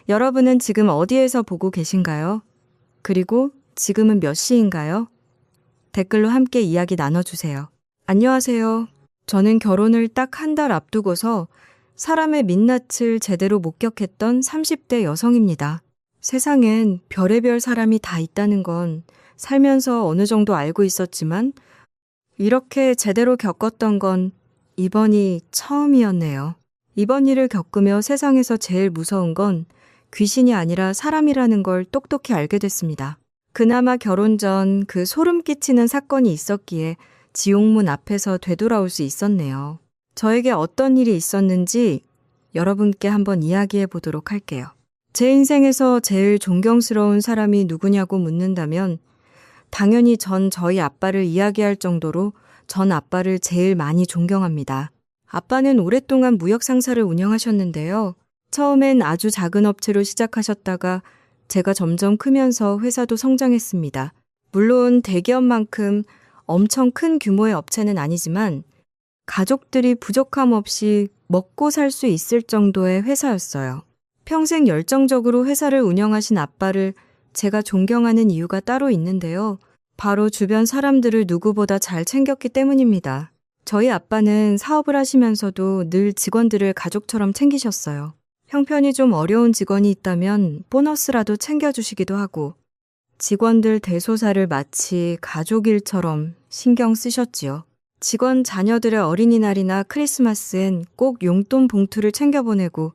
여러분은 지금 어디에서 보고 계신가요? 그리고 지금은 몇 시인가요? 댓글로 함께 이야기 나눠주세요. 안녕하세요. 저는 결혼을 딱 한 달 앞두고서 사람의 민낯을 제대로 목격했던 30대 여성입니다. 세상엔 별의별 사람이 다 있다는 건 살면서 어느 정도 알고 있었지만 이렇게 제대로 겪었던 건 이번이 처음이었네요. 이번 일을 겪으며 세상에서 제일 무서운 건 귀신이 아니라 사람이라는 걸 똑똑히 알게 됐습니다. 그나마 결혼 전 그 소름 끼치는 사건이 있었기에 지옥문 앞에서 되돌아올 수 있었네요. 저에게 어떤 일이 있었는지 여러분께 한번 이야기해 보도록 할게요. 제 인생에서 제일 존경스러운 사람이 누구냐고 묻는다면 당연히 전 저희 아빠를 이야기할 정도로 전 아빠를 제일 많이 존경합니다. 아빠는 오랫동안 무역 상사를 운영하셨는데요. 처음엔 아주 작은 업체로 시작하셨다가 제가 점점 크면서 회사도 성장했습니다. 물론 대기업만큼 엄청 큰 규모의 업체는 아니지만 가족들이 부족함 없이 먹고 살 수 있을 정도의 회사였어요. 평생 열정적으로 회사를 운영하신 아빠를 제가 존경하는 이유가 따로 있는데요. 바로 주변 사람들을 누구보다 잘 챙겼기 때문입니다. 저희 아빠는 사업을 하시면서도 늘 직원들을 가족처럼 챙기셨어요. 형편이 좀 어려운 직원이 있다면 보너스라도 챙겨주시기도 하고 직원들 대소사를 마치 가족 일처럼 신경 쓰셨지요. 직원 자녀들의 어린이날이나 크리스마스엔 꼭 용돈 봉투를 챙겨보내고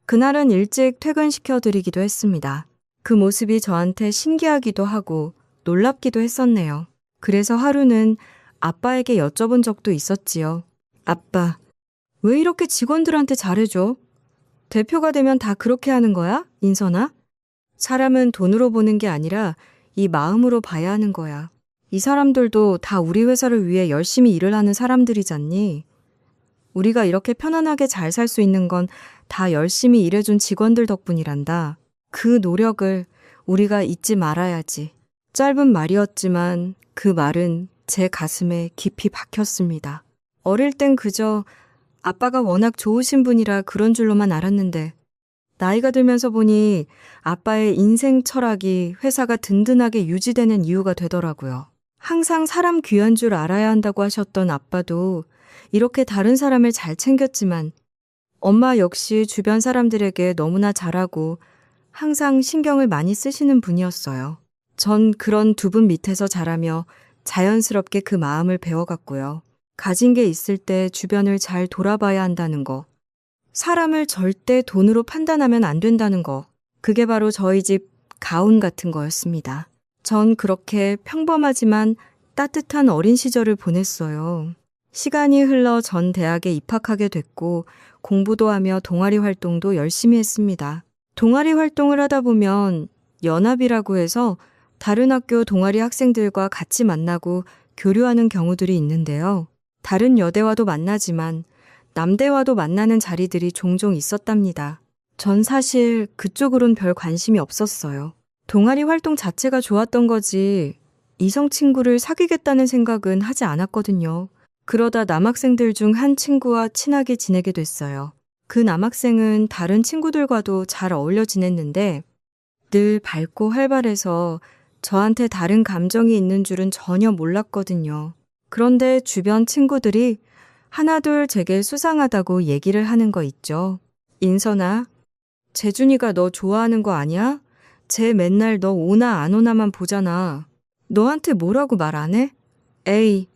그날은 일찍 퇴근시켜드리기도 했습니다. 그 모습이 저한테 신기하기도 하고 놀랍기도 했었네요. 그래서 하루는 아빠에게 여쭤본 적도 있었지요. 아빠, 왜 이렇게 직원들한테 잘해줘? 대표가 되면 다 그렇게 하는 거야? 인선아? 사람은 돈으로 보는 게 아니라 이 마음으로 봐야 하는 거야. 이 사람들도 다 우리 회사를 위해 열심히 일을 하는 사람들이잖니. 우리가 이렇게 편안하게 잘 살 수 있는 건 다 열심히 일해준 직원들 덕분이란다. 그 노력을 우리가 잊지 말아야지. 짧은 말이었지만 그 말은 제 가슴에 깊이 박혔습니다. 어릴 땐 그저 아빠가 워낙 좋으신 분이라 그런 줄로만 알았는데 나이가 들면서 보니 아빠의 인생 철학이 회사가 든든하게 유지되는 이유가 되더라고요. 항상 사람 귀한 줄 알아야 한다고 하셨던 아빠도 이렇게 다른 사람을 잘 챙겼지만 엄마 역시 주변 사람들에게 너무나 잘하고 항상 신경을 많이 쓰시는 분이었어요. 전 그런 두 분 밑에서 자라며 자연스럽게 그 마음을 배워갔고요. 가진 게 있을 때 주변을 잘 돌아봐야 한다는 거. 사람을 절대 돈으로 판단하면 안 된다는 거. 그게 바로 저희 집 가훈 같은 거였습니다. 전 그렇게 평범하지만 따뜻한 어린 시절을 보냈어요. 시간이 흘러 전 대학에 입학하게 됐고 공부도 하며 동아리 활동도 열심히 했습니다. 동아리 활동을 하다 보면 연합이라고 해서 다른 학교 동아리 학생들과 같이 만나고 교류하는 경우들이 있는데요. 다른 여대와도 만나지만 남대와도 만나는 자리들이 종종 있었답니다. 전 사실 그쪽으론 별 관심이 없었어요. 동아리 활동 자체가 좋았던 거지 이성 친구를 사귀겠다는 생각은 하지 않았거든요. 그러다 남학생들 중 한 친구와 친하게 지내게 됐어요. 그 남학생은 다른 친구들과도 잘 어울려 지냈는데 늘 밝고 활발해서 저한테 다른 감정이 있는 줄은 전혀 몰랐거든요. 그런데 주변 친구들이 하나둘 제게 수상하다고 얘기를 하는 거 있죠. 인선아, 재준이가 너 좋아하는 거 아니야? 쟤 맨날 너 오나 안 오나만 보잖아. 너한테 뭐라고 말 안 해? 에이,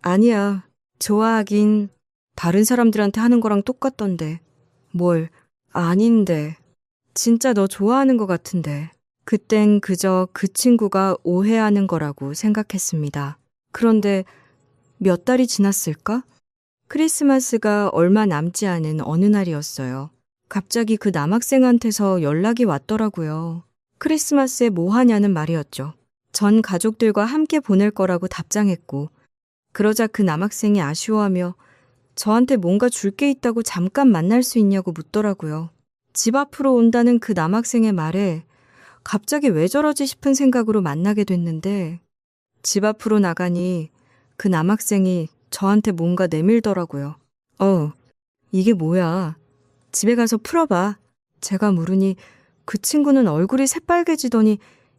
아니야. 좋아하긴 다른 사람들한테 하는 거랑 똑같던데. 뭘, 아닌데. 진짜 너 좋아하는 거 같은데. 그땐 그저 그 친구가 오해하는 거라고 생각했습니다. 그런데 몇 달이 지났을까? 크리스마스가 얼마 남지 않은 어느 날이었어요. 갑자기 그 남학생한테서 연락이 왔더라고요. 크리스마스에 뭐 하냐는 말이었죠. 전 가족들과 함께 보낼 거라고 답장했고 그러자 그 남학생이 아쉬워하며 저한테 뭔가 줄 게 있다고 잠깐 만날 수 있냐고 묻더라고요. 집 앞으로 온다는 그 남학생의 말에 갑자기 왜 저러지 싶은 생각으로 만나게 됐는데 집 앞으로 나가니 그 남학생이 저한테 뭔가 내밀더라고요. 이게 뭐야? 집에 가서 풀어봐. 제가 물으니 그 친구는 얼굴이 새빨개지더니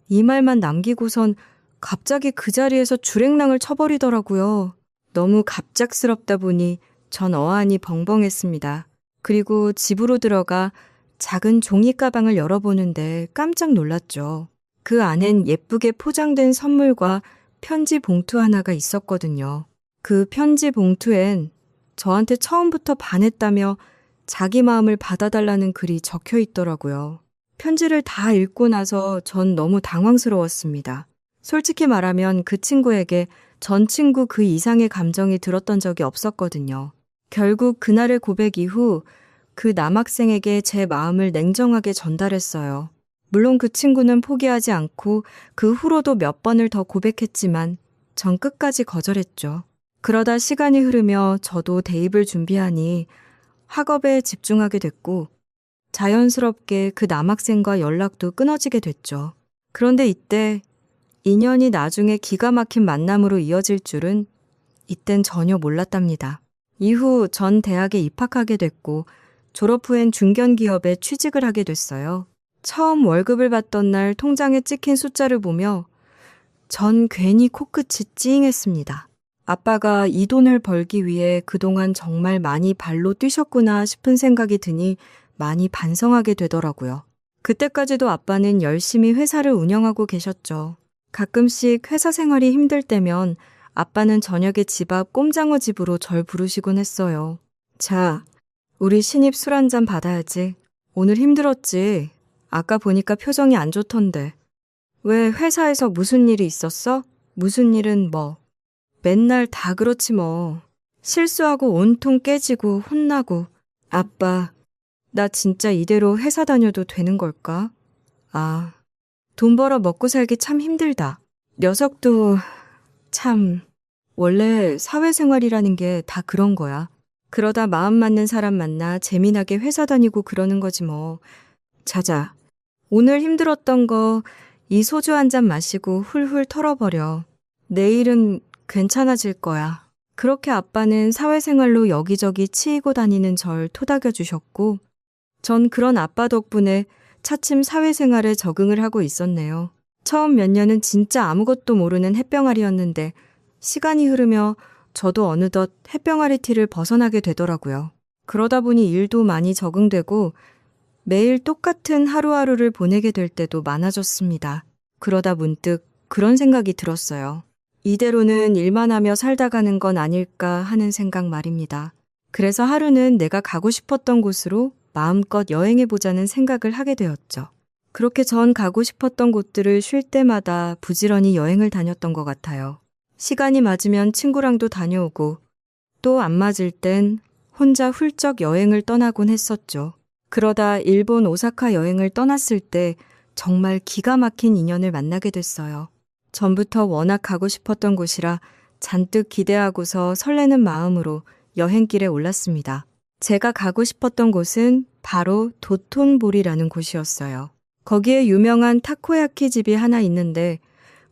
이 말만 남기고선 갑자기 그 자리에서 줄행랑을 쳐버리더라고요. 너무 갑작스럽다 보니 전 어안이 벙벙했습니다. 그리고 집으로 들어가 작은 종이 가방을 열어보는데 깜짝 놀랐죠. 그 안엔 예쁘게 포장된 선물과 편지 봉투 하나가 있었거든요. 그 편지 봉투엔 저한테 처음부터 반했다며 자기 마음을 받아달라는 글이 적혀 있더라고요. 편지를 다 읽고 나서 전 너무 당황스러웠습니다. 솔직히 말하면 그 친구에게 전 친구 그 이상의 감정이 들었던 적이 없었거든요. 결국 그날의 고백 이후 그 남학생에게 제 마음을 냉정하게 전달했어요. 물론 그 친구는 포기하지 않고 그 후로도 몇 번을 더 고백했지만 전 끝까지 거절했죠. 그러다 시간이 흐르며 저도 대입을 준비하니 학업에 집중하게 됐고 자연스럽게 그 남학생과 연락도 끊어지게 됐죠. 그런데 이때 인연이 나중에 기가 막힌 만남으로 이어질 줄은 이땐 전혀 몰랐답니다. 이후 전 대학에 입학하게 됐고 졸업 후엔 중견기업에 취직을 하게 됐어요. 처음 월급을 받던 날 통장에 찍힌 숫자를 보며 전 괜히 코끝이 찡했습니다. 아빠가 이 돈을 벌기 위해 그동안 정말 많이 발로 뛰셨구나 싶은 생각이 드니 많이 반성하게 되더라고요. 그때까지도 아빠는 열심히 회사를 운영하고 계셨죠. 가끔씩 회사 생활이 힘들 때면 아빠는 저녁에 집 앞 꼼장어 집으로 절 부르시곤 했어요. 자, 우리 신입 술 한잔 받아야지. 오늘 힘들었지. 아까 보니까 표정이 안 좋던데. 왜 회사에서 무슨 일이 있었어? 무슨 일은 뭐. 맨날 다 그렇지 뭐. 실수하고 온통 깨지고 혼나고. 아빠, 나 진짜 이대로 회사 다녀도 되는 걸까? 아, 돈 벌어 먹고 살기 참 힘들다. 녀석도 참, 원래 사회생활이라는 게 다 그런 거야. 그러다 마음 맞는 사람 만나 재미나게 회사 다니고 그러는 거지 뭐. 자자, 오늘 힘들었던 거 이 소주 한 잔 마시고 훌훌 털어버려. 내일은 괜찮아질 거야. 그렇게 아빠는 사회생활로 여기저기 치이고 다니는 절 토닥여 주셨고 전 그런 아빠 덕분에 차츰 사회생활에 적응을 하고 있었네요. 처음 몇 년은 진짜 아무것도 모르는 햇병아리였는데 시간이 흐르며 저도 어느덧 햇병아리 티를 벗어나게 되더라고요. 그러다 보니 일도 많이 적응되고 매일 똑같은 하루하루를 보내게 될 때도 많아졌습니다. 그러다 문득 그런 생각이 들었어요. 이대로는 일만 하며 살다 가는 건 아닐까 하는 생각 말입니다. 그래서 하루는 내가 가고 싶었던 곳으로 마음껏 여행해보자는 생각을 하게 되었죠. 그렇게 전 가고 싶었던 곳들을 쉴 때마다 부지런히 여행을 다녔던 것 같아요. 시간이 맞으면 친구랑도 다녀오고 또 안 맞을 땐 혼자 훌쩍 여행을 떠나곤 했었죠. 그러다 일본 오사카 여행을 떠났을 때 정말 기가 막힌 인연을 만나게 됐어요. 전부터 워낙 가고 싶었던 곳이라 잔뜩 기대하고서 설레는 마음으로 여행길에 올랐습니다. 제가 가고 싶었던 곳은 바로 도톤보리라는 곳이었어요. 거기에 유명한 타코야키 집이 하나 있는데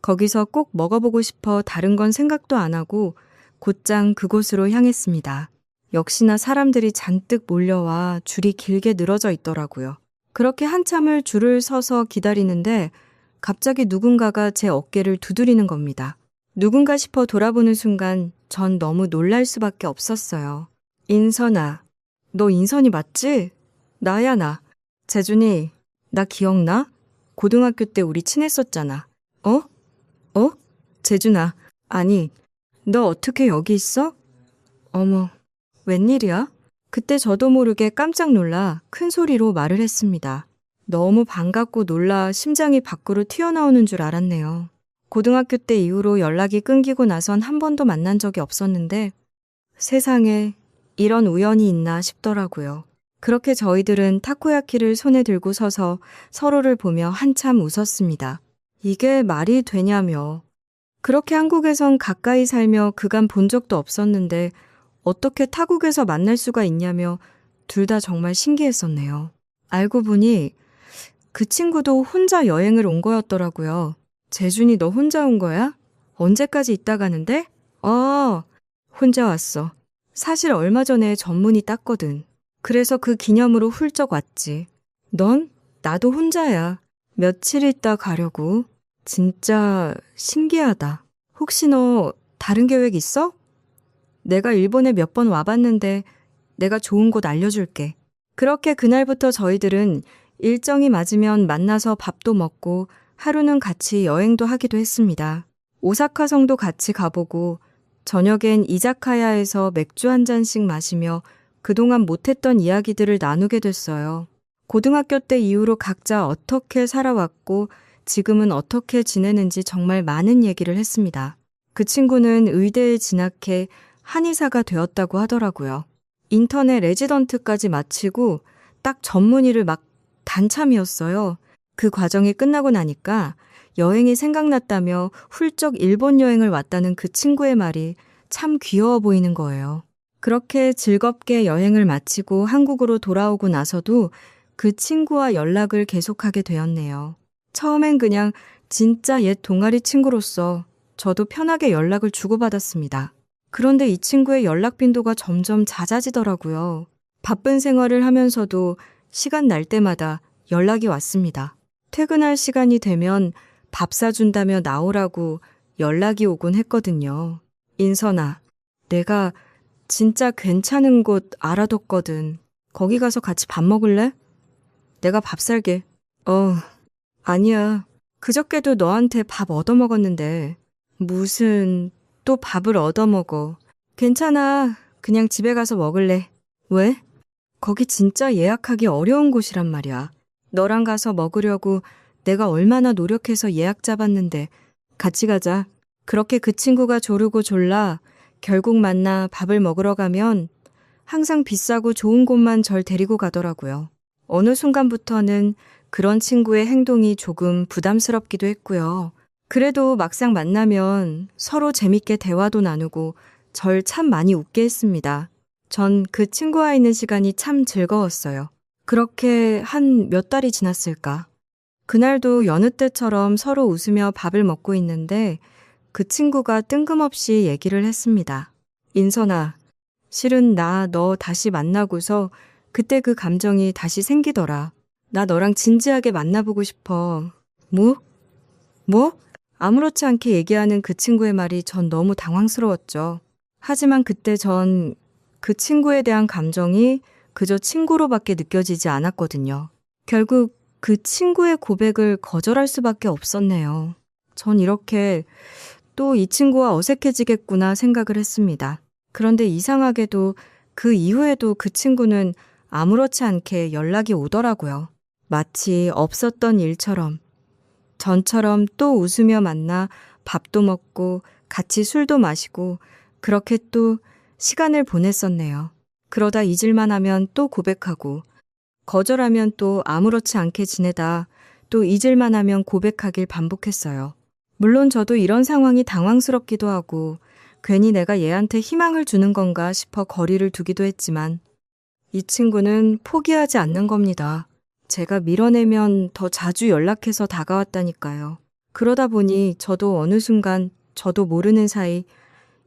거기서 꼭 먹어보고 싶어 다른 건 생각도 안 하고 곧장 그곳으로 향했습니다. 역시나 사람들이 잔뜩 몰려와 줄이 길게 늘어져 있더라고요. 그렇게 한참을 줄을 서서 기다리는데 갑자기 누군가가 제 어깨를 두드리는 겁니다. 누군가 싶어 돌아보는 순간 전 너무 놀랄 수밖에 없었어요. 인선아, 너 인선이 맞지? 나야 나. 재준이, 나 기억나? 고등학교 때 우리 친했었잖아. 어? 재준아, 아니, 너 어떻게 여기 있어? 어머, 웬일이야? 그때 저도 모르게 깜짝 놀라 큰 소리로 말을 했습니다. 너무 반갑고 놀라 심장이 밖으로 튀어나오는 줄 알았네요. 고등학교 때 이후로 연락이 끊기고 나선 한 번도 만난 적이 없었는데 세상에 이런 우연이 있나 싶더라고요. 그렇게 저희들은 타코야키를 손에 들고 서서 서로를 보며 한참 웃었습니다. 이게 말이 되냐며. 그렇게 한국에선 가까이 살며 그간 본 적도 없었는데 어떻게 타국에서 만날 수가 있냐며 둘 다 정말 신기했었네요. 알고 보니 그 친구도 혼자 여행을 온 거였더라고요. 재준이 너 혼자 온 거야? 언제까지 있다 가는데? 혼자 왔어. 사실 얼마 전에 전문이 땄거든. 그래서 그 기념으로 훌쩍 왔지. 넌? 나도 혼자야. 며칠 있다 가려고. 진짜 신기하다. 혹시 너 다른 계획 있어? 내가 일본에 몇 번 와봤는데 내가 좋은 곳 알려줄게. 그렇게 그날부터 저희들은 일정이 맞으면 만나서 밥도 먹고 하루는 같이 여행도 하기도 했습니다. 오사카 성도 같이 가보고 저녁엔 이자카야에서 맥주 한 잔씩 마시며 그동안 못했던 이야기들을 나누게 됐어요. 고등학교 때 이후로 각자 어떻게 살아왔고 지금은 어떻게 지내는지 정말 많은 얘기를 했습니다. 그 친구는 의대에 진학해 한의사가 되었다고 하더라고요. 인턴에 레지던트까지 마치고 딱 전문의를 막 단참이었어요. 그 과정이 끝나고 나니까 여행이 생각났다며 훌쩍 일본 여행을 왔다는 그 친구의 말이 참 귀여워 보이는 거예요. 그렇게 즐겁게 여행을 마치고 한국으로 돌아오고 나서도 그 친구와 연락을 계속하게 되었네요. 처음엔 그냥 진짜 옛 동아리 친구로서 저도 편하게 연락을 주고받았습니다. 그런데 이 친구의 연락 빈도가 점점 잦아지더라고요. 바쁜 생활을 하면서도 시간 날 때마다 연락이 왔습니다. 퇴근할 시간이 되면 밥 사준다며 나오라고 연락이 오곤 했거든요. 인선아, 내가 진짜 괜찮은 곳 알아뒀거든. 거기 가서 같이 밥 먹을래? 내가 밥 살게. 아니야. 그저께도 너한테 밥 얻어먹었는데. 무슨 또 밥을 얻어먹어. 괜찮아. 그냥 집에 가서 먹을래. 왜? 거기 진짜 예약하기 어려운 곳이란 말이야. 너랑 가서 먹으려고 내가 얼마나 노력해서 예약 잡았는데 같이 가자. 그렇게 그 친구가 조르고 졸라 결국 만나 밥을 먹으러 가면 항상 비싸고 좋은 곳만 절 데리고 가더라고요. 어느 순간부터는 그런 친구의 행동이 조금 부담스럽기도 했고요. 그래도 막상 만나면 서로 재밌게 대화도 나누고 절 참 많이 웃게 했습니다. 전 그 친구와 있는 시간이 참 즐거웠어요. 그렇게 한 몇 달이 지났을까? 그날도 여느 때처럼 서로 웃으며 밥을 먹고 있는데 그 친구가 뜬금없이 얘기를 했습니다. 인선아, 실은 나 너 다시 만나고서 그때 그 감정이 다시 생기더라. 나 너랑 진지하게 만나보고 싶어. 뭐? 뭐? 아무렇지 않게 얘기하는 그 친구의 말이 전 너무 당황스러웠죠. 하지만 그때 전 그 친구에 대한 감정이 그저 친구로밖에 느껴지지 않았거든요. 결국 그 친구의 고백을 거절할 수밖에 없었네요. 전 이렇게 또 이 친구와 어색해지겠구나 생각을 했습니다. 그런데 이상하게도 그 이후에도 그 친구는 아무렇지 않게 연락이 오더라고요. 마치 없었던 일처럼. 전처럼 또 웃으며 만나 밥도 먹고 같이 술도 마시고 그렇게 또 시간을 보냈었네요. 그러다 잊을만 하면 또 고백하고 거절하면 또 아무렇지 않게 지내다 또 잊을만 하면 고백하길 반복했어요. 물론 저도 이런 상황이 당황스럽기도 하고 괜히 내가 얘한테 희망을 주는 건가 싶어 거리를 두기도 했지만 이 친구는 포기하지 않는 겁니다. 제가 밀어내면 더 자주 연락해서 다가왔다니까요. 그러다 보니 저도 어느 순간 저도 모르는 사이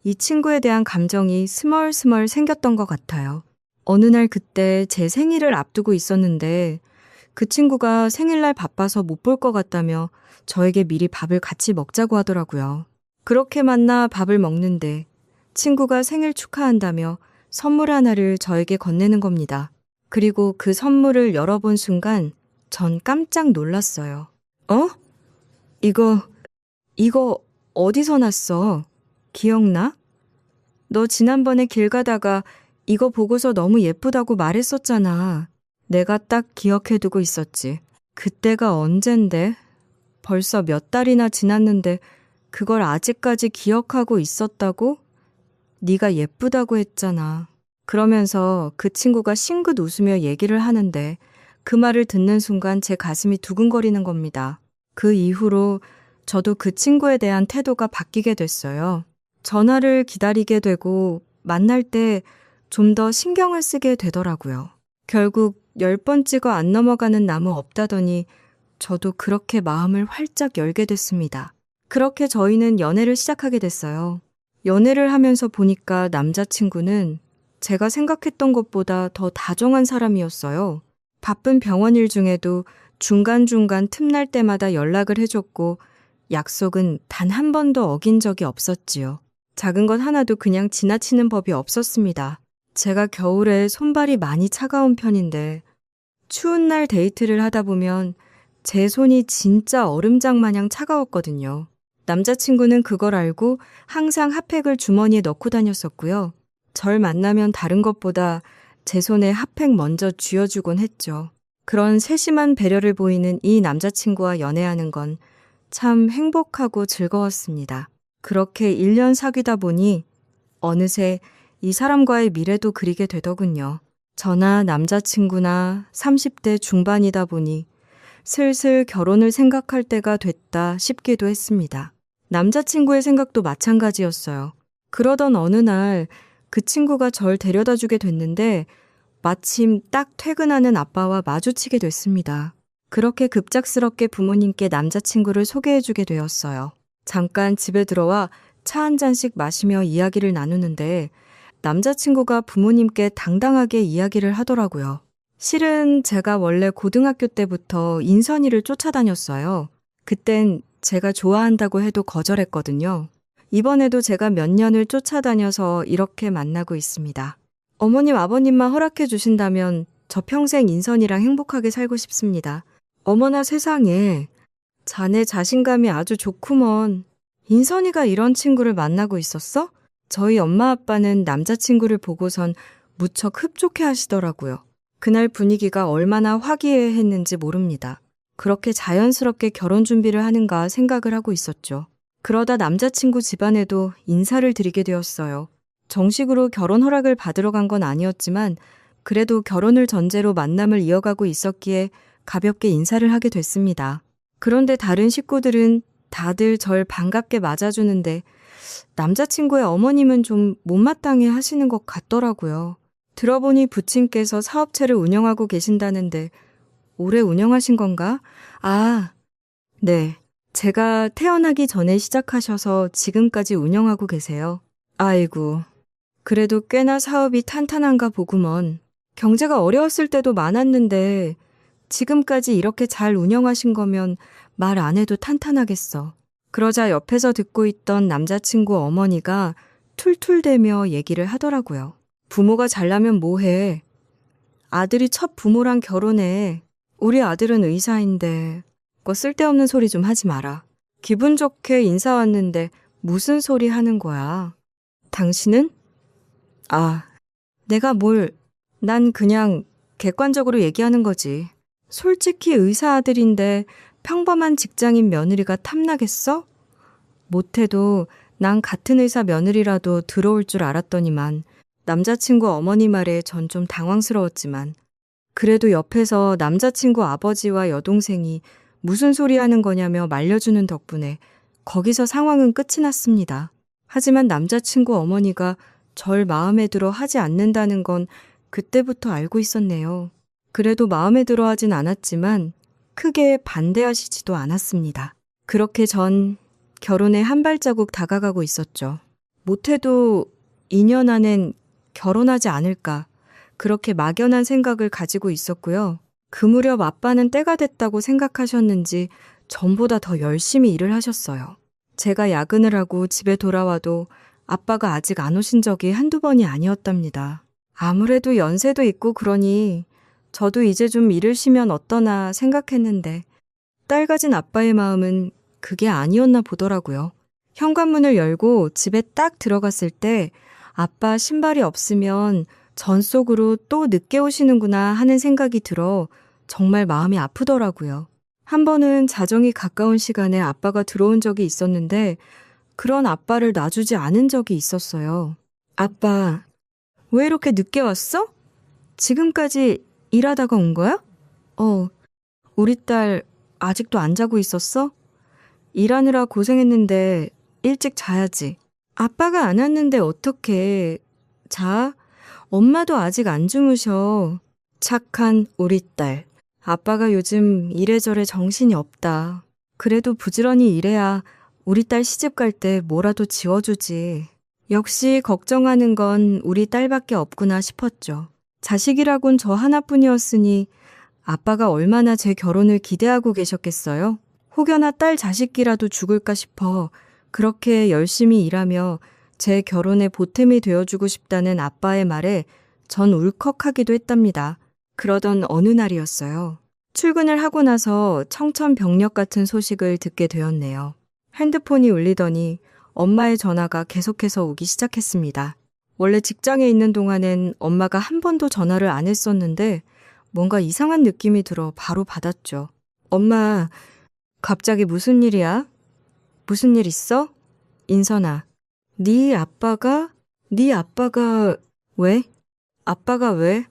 이 친구에 대한 감정이 스멀스멀 생겼던 것 같아요. 어느 날 그때 제 생일을 앞두고 있었는데 그 친구가 생일날 바빠서 못 볼 것 같다며 저에게 미리 밥을 같이 먹자고 하더라고요. 그렇게 만나 밥을 먹는데 친구가 생일 축하한다며 선물 하나를 저에게 건네는 겁니다. 그리고 그 선물을 열어본 순간 전 깜짝 놀랐어요. 어? 이거 어디서 났어? 기억나? 너 지난번에 길 가다가 이거 보고서 너무 예쁘다고 말했었잖아. 내가 딱 기억해두고 있었지. 그때가 언젠데? 벌써 몇 달이나 지났는데 그걸 아직까지 기억하고 있었다고? 네가 예쁘다고 했잖아. 그러면서 그 친구가 싱긋 웃으며 얘기를 하는데 그 말을 듣는 순간 제 가슴이 두근거리는 겁니다. 그 이후로 저도 그 친구에 대한 태도가 바뀌게 됐어요. 전화를 기다리게 되고 만날 때 좀 더 신경을 쓰게 되더라고요. 결국 10번 찍어 안 넘어가는 나무 없다더니 저도 그렇게 마음을 활짝 열게 됐습니다. 그렇게 저희는 연애를 시작하게 됐어요. 연애를 하면서 보니까 남자친구는 제가 생각했던 것보다 더 다정한 사람이었어요. 바쁜 병원 일 중에도 중간중간 틈날 때마다 연락을 해줬고 약속은 단 한 번도 어긴 적이 없었지요. 작은 것 하나도 그냥 지나치는 법이 없었습니다. 제가 겨울에 손발이 많이 차가운 편인데 추운 날 데이트를 하다 보면 제 손이 진짜 얼음장 마냥 차가웠거든요. 남자친구는 그걸 알고 항상 핫팩을 주머니에 넣고 다녔었고요. 절 만나면 다른 것보다 제 손에 핫팩 먼저 쥐어주곤 했죠. 그런 세심한 배려를 보이는 이 남자친구와 연애하는 건 참 행복하고 즐거웠습니다. 그렇게 1년 사귀다 보니 어느새 이 사람과의 미래도 그리게 되더군요. 저나 남자친구나 30대 중반이다 보니 슬슬 결혼을 생각할 때가 됐다 싶기도 했습니다. 남자친구의 생각도 마찬가지였어요. 그러던 어느 날 그 친구가 절 데려다 주게 됐는데 마침 딱 퇴근하는 아빠와 마주치게 됐습니다. 그렇게 급작스럽게 부모님께 남자친구를 소개해주게 되었어요. 잠깐 집에 들어와 차 한 잔씩 마시며 이야기를 나누는데 남자친구가 부모님께 당당하게 이야기를 하더라고요. 실은 제가 원래 고등학교 때부터 인선이를 쫓아다녔어요. 그땐 제가 좋아한다고 해도 거절했거든요. 이번에도 제가 몇 년을 쫓아다녀서 이렇게 만나고 있습니다. 어머님, 아버님만 허락해 주신다면 저 평생 인선이랑 행복하게 살고 싶습니다. 어머나 세상에, 자네 자신감이 아주 좋구먼. 인선이가 이런 친구를 만나고 있었어? 저희 엄마 아빠는 남자친구를 보고선 무척 흡족해 하시더라고요. 그날 분위기가 얼마나 화기애애했는지 모릅니다. 그렇게 자연스럽게 결혼 준비를 하는가 생각을 하고 있었죠. 그러다 남자친구 집안에도 인사를 드리게 되었어요. 정식으로 결혼 허락을 받으러 간 건 아니었지만 그래도 결혼을 전제로 만남을 이어가고 있었기에 가볍게 인사를 하게 됐습니다. 그런데 다른 식구들은 다들 절 반갑게 맞아주는데 남자친구의 어머님은 좀 못마땅해 하시는 것 같더라고요. 들어보니 부친께서 사업체를 운영하고 계신다는데 오래 운영하신 건가? 아, 네. 제가 태어나기 전에 시작하셔서 지금까지 운영하고 계세요. 아이고, 그래도 꽤나 사업이 탄탄한가 보구먼. 경제가 어려웠을 때도 많았는데 지금까지 이렇게 잘 운영하신 거면 말 안 해도 탄탄하겠어. 그러자 옆에서 듣고 있던 남자친구 어머니가 툴툴대며 얘기를 하더라고요. 부모가 잘나면 뭐해. 아들이 첫 부모랑 결혼해. 우리 아들은 의사인데 거 쓸데없는 소리 좀 하지 마라. 기분 좋게 인사 왔는데 무슨 소리 하는 거야. 당신은? 아, 내가 뭘, 난 그냥 객관적으로 얘기하는 거지. 솔직히 의사 아들인데 평범한 직장인 며느리가 탐나겠어? 못해도 난 같은 의사 며느리라도 들어올 줄 알았더니만 남자친구 어머니 말에 전 좀 당황스러웠지만 그래도 옆에서 남자친구 아버지와 여동생이 무슨 소리 하는 거냐며 말려주는 덕분에 거기서 상황은 끝이 났습니다. 하지만 남자친구 어머니가 절 마음에 들어 하지 않는다는 건 그때부터 알고 있었네요. 그래도 마음에 들어 하진 않았지만 크게 반대하시지도 않았습니다. 그렇게 전 결혼에 한 발자국 다가가고 있었죠. 못해도 2년 안엔 결혼하지 않을까 그렇게 막연한 생각을 가지고 있었고요. 그 무렵 아빠는 때가 됐다고 생각하셨는지 전보다 더 열심히 일을 하셨어요. 제가 야근을 하고 집에 돌아와도 아빠가 아직 안 오신 적이 한두 번이 아니었답니다. 아무래도 연세도 있고 그러니 저도 이제 좀 일을 쉬면 어떠나 생각했는데 딸 가진 아빠의 마음은 그게 아니었나 보더라고요. 현관문을 열고 집에 딱 들어갔을 때 아빠 신발이 없으면 전 속으로 또 늦게 오시는구나 하는 생각이 들어 정말 마음이 아프더라고요. 한 번은 자정이 가까운 시간에 아빠가 들어온 적이 있었는데 그런 아빠를 놔주지 않은 적이 있었어요. 아빠, 왜 이렇게 늦게 왔어? 지금까지 일하다가 온 거야? 우리 딸 아직도 안 자고 있었어? 일하느라 고생했는데 일찍 자야지. 아빠가 안 왔는데 어떡해. 자, 엄마도 아직 안 주무셔. 착한 우리 딸. 아빠가 요즘 이래저래 정신이 없다. 그래도 부지런히 일해야 우리 딸 시집 갈 때 뭐라도 지워주지. 역시 걱정하는 건 우리 딸밖에 없구나 싶었죠. 자식이라곤 저 하나뿐이었으니 아빠가 얼마나 제 결혼을 기대하고 계셨겠어요? 혹여나 딸 자식이라도 죽을까 싶어 그렇게 열심히 일하며 제 결혼에 보탬이 되어주고 싶다는 아빠의 말에 전 울컥하기도 했답니다. 그러던 어느 날이었어요. 출근을 하고 나서 청천벽력 같은 소식을 듣게 되었네요. 핸드폰이 울리더니 엄마의 전화가 계속해서 오기 시작했습니다. 원래 직장에 있는 동안엔 엄마가 한 번도 전화를 안 했었는데 뭔가 이상한 느낌이 들어 바로 받았죠. 엄마, 갑자기 무슨 일이야? 무슨 일 있어? 인선아, 네 아빠가 왜? 아빠가 왜?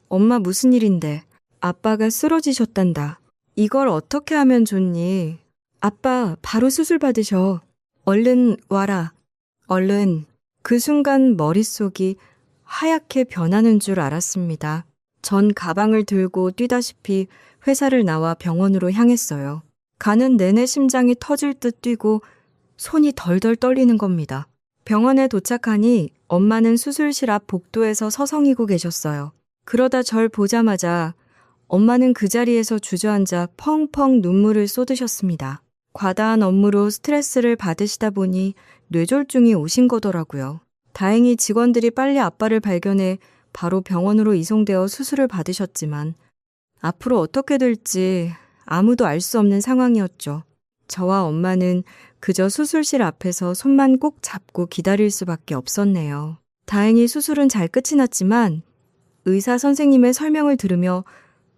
엄마 무슨 일인데? 아빠가 쓰러지셨단다. 이걸 어떻게 하면 좋니? 아빠 바로 수술 받으셔. 얼른 와라. 얼른. 그 순간 머릿속이 하얗게 변하는 줄 알았습니다. 전 가방을 들고 뛰다시피 회사를 나와 병원으로 향했어요. 가는 내내 심장이 터질 듯 뛰고 손이 덜덜 떨리는 겁니다. 병원에 도착하니 엄마는 수술실 앞 복도에서 서성이고 계셨어요. 그러다 절 보자마자 엄마는 그 자리에서 주저앉아 펑펑 눈물을 쏟으셨습니다. 과다한 업무로 스트레스를 받으시다 보니 뇌졸중이 오신 거더라고요. 다행히 직원들이 빨리 아빠를 발견해 바로 병원으로 이송되어 수술을 받으셨지만 앞으로 어떻게 될지 아무도 알 수 없는 상황이었죠. 저와 엄마는 그저 수술실 앞에서 손만 꼭 잡고 기다릴 수밖에 없었네요. 다행히 수술은 잘 끝이 났지만 의사 선생님의 설명을 들으며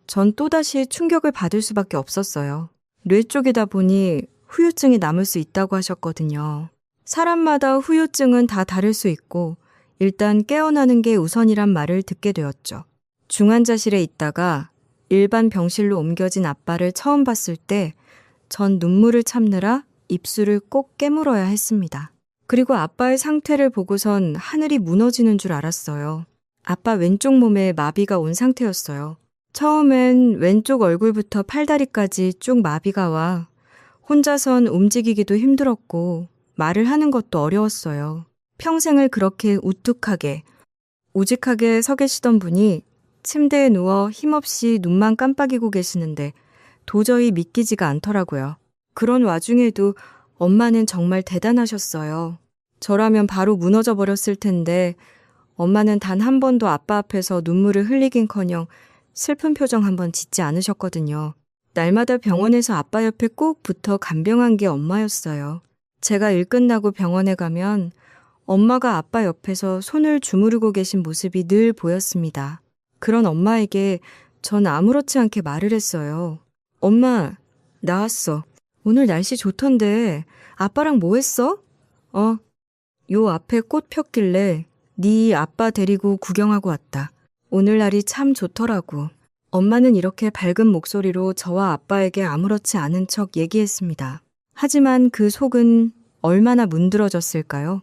전 또다시 충격을 받을 수밖에 없었어요. 뇌 쪽이다 보니 후유증이 남을 수 있다고 하셨거든요. 사람마다 후유증은 다 다를 수 있고 일단 깨어나는 게 우선이란 말을 듣게 되었죠. 중환자실에 있다가 일반 병실로 옮겨진 아빠를 처음 봤을 때 전 눈물을 참느라 입술을 꼭 깨물어야 했습니다. 그리고 아빠의 상태를 보고선 하늘이 무너지는 줄 알았어요. 아빠 왼쪽 몸에 마비가 온 상태였어요. 처음엔 왼쪽 얼굴부터 팔다리까지 쭉 마비가 와 혼자선 움직이기도 힘들었고 말을 하는 것도 어려웠어요. 평생을 그렇게 우뚝하게, 우직하게 서 계시던 분이 침대에 누워 힘없이 눈만 깜빡이고 계시는데 도저히 믿기지가 않더라고요. 그런 와중에도 엄마는 정말 대단하셨어요. 저라면 바로 무너져 버렸을 텐데 엄마는 단 한 번도 아빠 앞에서 눈물을 흘리긴커녕 슬픈 표정 한번 짓지 않으셨거든요. 날마다 병원에서 아빠 옆에 꼭 붙어 간병한 게 엄마였어요. 제가 일 끝나고 병원에 가면 엄마가 아빠 옆에서 손을 주무르고 계신 모습이 늘 보였습니다. 그런 엄마에게 전 아무렇지 않게 말을 했어요. 엄마, 나왔어. 오늘 날씨 좋던데 아빠랑 뭐 했어? 요 앞에 꽃 폈길래 네 아빠 데리고 구경하고 왔다. 오늘 날이 참 좋더라고. 엄마는 이렇게 밝은 목소리로 저와 아빠에게 아무렇지 않은 척 얘기했습니다. 하지만 그 속은 얼마나 문드러졌을까요?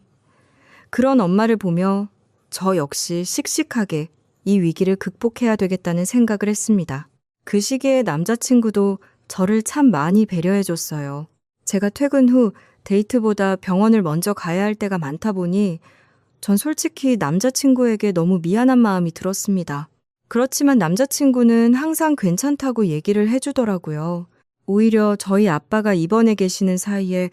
그런 엄마를 보며 저 역시 씩씩하게 이 위기를 극복해야 되겠다는 생각을 했습니다. 그 시기에 남자친구도 저를 참 많이 배려해줬어요. 제가 퇴근 후 데이트보다 병원을 먼저 가야 할 때가 많다 보니 전 솔직히 남자친구에게 너무 미안한 마음이 들었습니다. 그렇지만 남자친구는 항상 괜찮다고 얘기를 해주더라고요. 오히려 저희 아빠가 입원해 계시는 사이에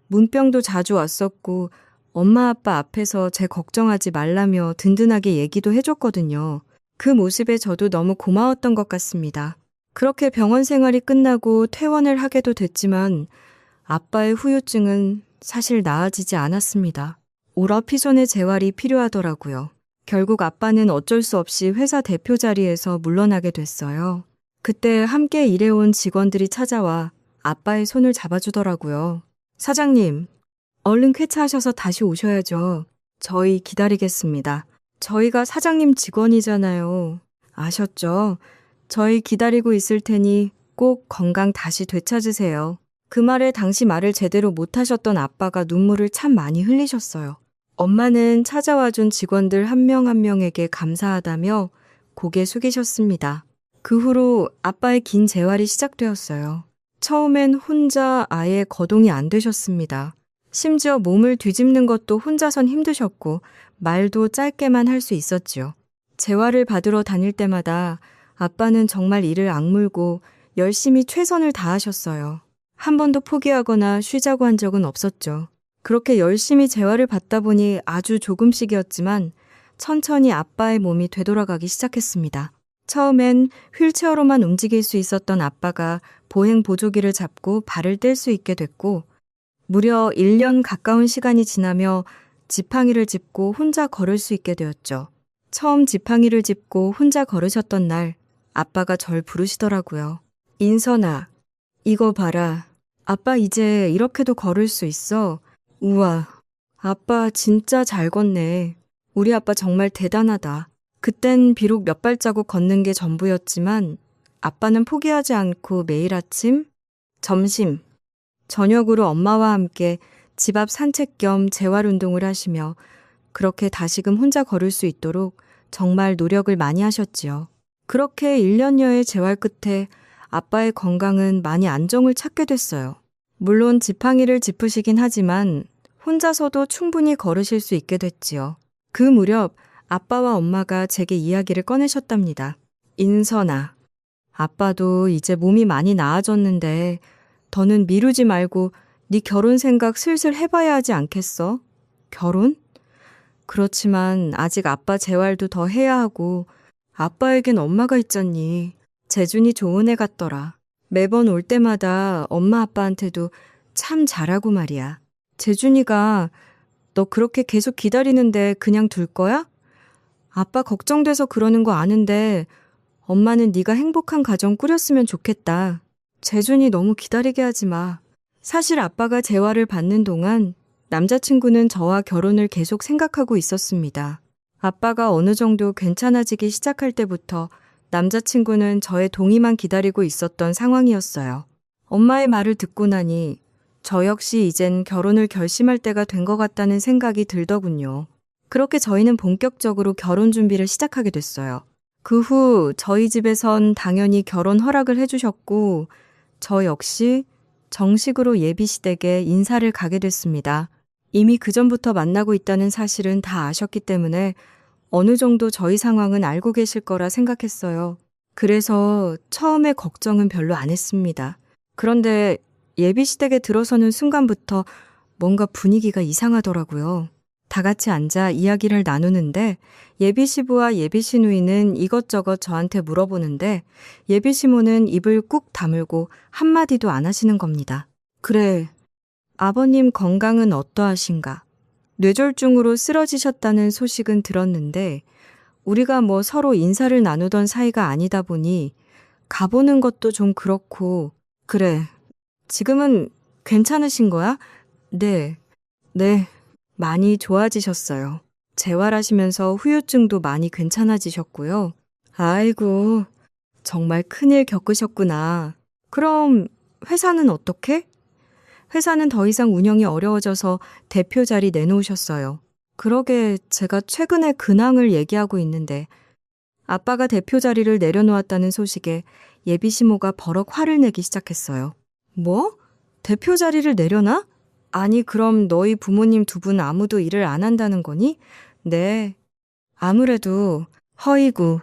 문병도 자주 왔었고 엄마 아빠 앞에서 제 걱정하지 말라며 든든하게 얘기도 해줬거든요. 그 모습에 저도 너무 고마웠던 것 같습니다. 그렇게 병원 생활이 끝나고 퇴원을 하게도 됐지만 아빠의 후유증은 사실 나아지지 않았습니다. 오라피존의 재활이 필요하더라고요. 결국 아빠는 어쩔 수 없이 회사 대표 자리에서 물러나게 됐어요. 그때 함께 일해온 직원들이 찾아와 아빠의 손을 잡아주더라고요. 사장님, 얼른 쾌차하셔서 다시 오셔야죠. 저희 기다리겠습니다. 저희가 사장님 직원이잖아요. 아셨죠? 저희 기다리고 있을 테니 꼭 건강 다시 되찾으세요. 그 말에 당시 말을 제대로 못하셨던 아빠가 눈물을 참 많이 흘리셨어요. 엄마는 찾아와준 직원들 한 명 한 명에게 감사하다며 고개 숙이셨습니다. 그 후로 아빠의 긴 재활이 시작되었어요. 처음엔 혼자 아예 거동이 안 되셨습니다. 심지어 몸을 뒤집는 것도 혼자선 힘드셨고 말도 짧게만 할 수 있었지요. 재활을 받으러 다닐 때마다 아빠는 정말 이를 악물고 열심히 최선을 다하셨어요. 한 번도 포기하거나 쉬자고 한 적은 없었죠. 그렇게 열심히 재활을 받다 보니 아주 조금씩이었지만 천천히 아빠의 몸이 되돌아가기 시작했습니다. 처음엔 휠체어로만 움직일 수 있었던 아빠가 보행 보조기를 잡고 발을 뗄 수 있게 됐고 무려 1년 가까운 시간이 지나며 지팡이를 짚고 혼자 걸을 수 있게 되었죠. 처음 지팡이를 짚고 혼자 걸으셨던 날 아빠가 절 부르시더라고요. 인선아, 이거 봐라. 아빠 이제 이렇게도 걸을 수 있어. 우와, 아빠 진짜 잘 걷네. 우리 아빠 정말 대단하다. 그땐 비록 몇 발자국 걷는 게 전부였지만 아빠는 포기하지 않고 매일 아침, 점심, 저녁으로 엄마와 함께 집 앞 산책 겸 재활 운동을 하시며 그렇게 다시금 혼자 걸을 수 있도록 정말 노력을 많이 하셨지요. 그렇게 1년여의 재활 끝에 아빠의 건강은 많이 안정을 찾게 됐어요. 물론 지팡이를 짚으시긴 하지만 혼자서도 충분히 걸으실 수 있게 됐지요. 그 무렵 아빠와 엄마가 제게 이야기를 꺼내셨답니다. 인선아, 아빠도 이제 몸이 많이 나아졌는데 더는 미루지 말고 네 결혼 생각 슬슬 해봐야 하지 않겠어? 결혼? 그렇지만 아직 아빠 재활도 더 해야 하고 아빠에겐 엄마가 있잖니. 재준이 좋은 애 같더라. 매번 올 때마다 엄마 아빠한테도 참 잘하고 말이야. 재준이가 너 그렇게 계속 기다리는데 그냥 둘 거야? 아빠 걱정돼서 그러는 거 아는데 엄마는 네가 행복한 가정 꾸렸으면 좋겠다. 재준이 너무 기다리게 하지 마. 사실 아빠가 재활을 받는 동안 남자친구는 저와 결혼을 계속 생각하고 있었습니다. 아빠가 어느 정도 괜찮아지기 시작할 때부터 남자친구는 저의 동의만 기다리고 있었던 상황이었어요. 엄마의 말을 듣고 나니 저 역시 이젠 결혼을 결심할 때가 된 것 같다는 생각이 들더군요. 그렇게 저희는 본격적으로 결혼 준비를 시작하게 됐어요. 그 후 저희 집에선 당연히 결혼 허락을 해주셨고 저 역시 정식으로 예비시댁에 인사를 가게 됐습니다. 이미 그전부터 만나고 있다는 사실은 다 아셨기 때문에 어느 정도 저희 상황은 알고 계실 거라 생각했어요. 그래서 처음에 걱정은 별로 안 했습니다. 그런데 예비시댁에 들어서는 순간부터 뭔가 분위기가 이상하더라고요. 다 같이 앉아 이야기를 나누는데 예비시부와 예비시누이는 이것저것 저한테 물어보는데 예비시모는 입을 꾹 다물고 한마디도 안 하시는 겁니다. 그래, 아버님 건강은 어떠하신가? 뇌졸중으로 쓰러지셨다는 소식은 들었는데 우리가 뭐 서로 인사를 나누던 사이가 아니다 보니 가보는 것도 좀 그렇고. 그래, 지금은 괜찮으신 거야? 네, 많이 좋아지셨어요. 재활하시면서 후유증도 많이 괜찮아지셨고요. 아이고, 정말 큰일 겪으셨구나. 그럼 회사는 어떻게? 회사는 더 이상 운영이 어려워져서 대표 자리 내놓으셨어요. 그러게 제가 최근에 근황을 얘기하고 있는데 아빠가 대표 자리를 내려놓았다는 소식에 예비시모가 버럭 화를 내기 시작했어요. 뭐? 대표 자리를 내려놔? 아니, 그럼 너희 부모님 두 분 아무도 일을 안 한다는 거니? 네. 아무래도 허이구.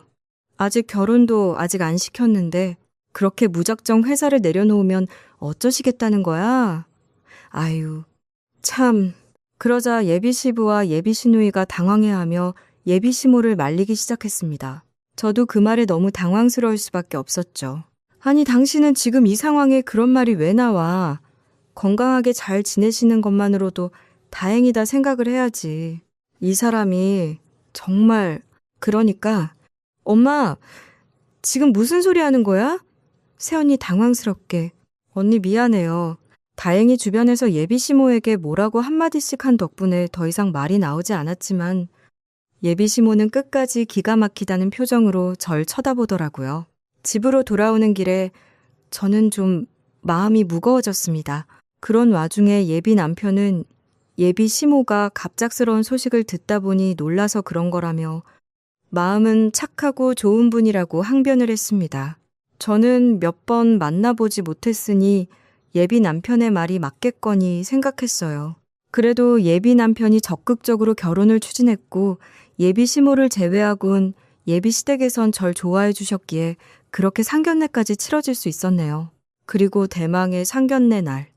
아직 결혼도 아직 안 시켰는데 그렇게 무작정 회사를 내려놓으면 어쩌시겠다는 거야? 아유, 참. 그러자 예비시부와 예비시누이가 당황해하며 예비시모를 말리기 시작했습니다. 저도 그 말에 너무 당황스러울 수밖에 없었죠. 아니, 당신은 지금 이 상황에 그런 말이 왜 나와? 건강하게 잘 지내시는 것만으로도 다행이다 생각을 해야지. 이 사람이 정말. 그러니까 엄마, 지금 무슨 소리 하는 거야? 새언니 당황스럽게. 언니 미안해요. 다행히 주변에서 예비시모에게 뭐라고 한마디씩 한 덕분에 더 이상 말이 나오지 않았지만 예비시모는 끝까지 기가 막히다는 표정으로 절 쳐다보더라고요. 집으로 돌아오는 길에 저는 좀 마음이 무거워졌습니다. 그런 와중에 예비 남편은 예비 시모가 갑작스러운 소식을 듣다 보니 놀라서 그런 거라며 마음은 착하고 좋은 분이라고 항변을 했습니다. 저는 몇 번 만나보지 못했으니 예비 남편의 말이 맞겠거니 생각했어요. 그래도 예비 남편이 적극적으로 결혼을 추진했고 예비 시모를 제외하곤 예비 시댁에선 절 좋아해 주셨기에 그렇게 상견례까지 치러질 수 있었네요. 그리고 대망의 상견례 날.